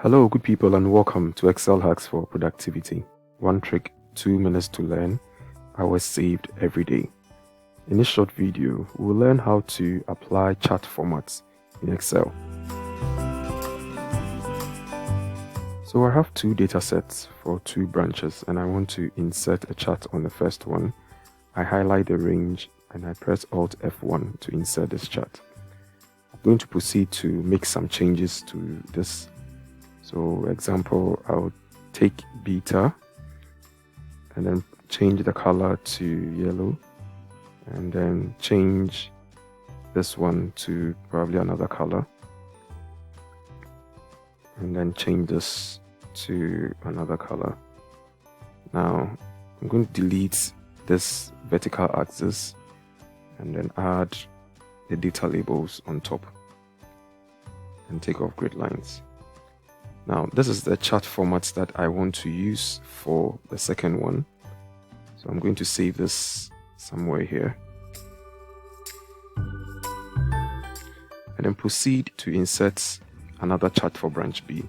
Hello, good people, and welcome to Excel Hacks for Productivity. One trick, 2 minutes to learn, hours saved every day. In this short video, we'll learn how to apply chart formats in Excel. So I have two data sets for two branches, and I want to insert a chart on the first one. I highlight the range and I press Alt F1 to insert this chart. I'm going to proceed to make some changes to this. So example, I'll take beta and then change the color to yellow, and then change this one to probably another color, and then change this to another color. Now I'm going to delete this vertical axis and then add the data labels on top and take off grid lines. Now, this is the chart format that I want to use for the second one. So I'm going to save this somewhere here. And then proceed to insert another chart for branch B,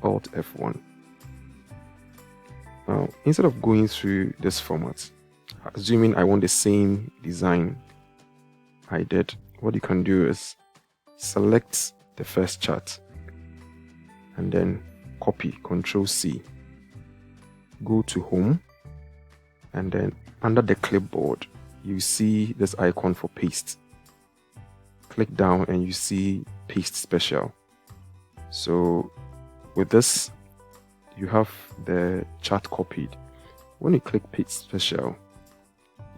Alt F1. Now, instead of going through this format, assuming I want the same design I did, what you can do is select the first chart and then copy, Ctrl C, go to home, and then under the clipboard you see this icon for paste. Click down and you see paste special. So with this you have the chart copied. When you click paste special,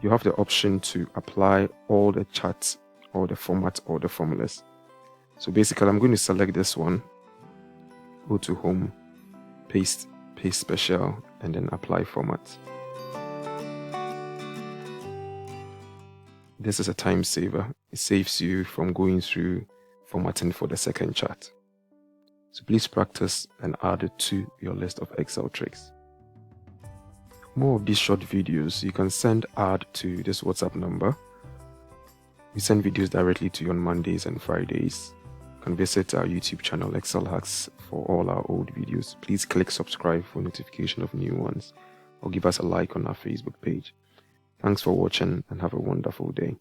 you have the option to apply all the charts, all the formats, all the formulas. So basically I'm going to select this one, go to home, paste special, and then apply format. This is a time saver. It saves you from going through formatting for the second chart. So please practice and add it to your list of Excel tricks. For more of these short videos, you can send ad to this WhatsApp number. We send videos directly to you on Mondays and Fridays. You can visit our YouTube channel, Excel Hacks, for all our old videos. Please click subscribe for notification of new ones, or give us a like on our Facebook page. Thanks for watching and have a wonderful day.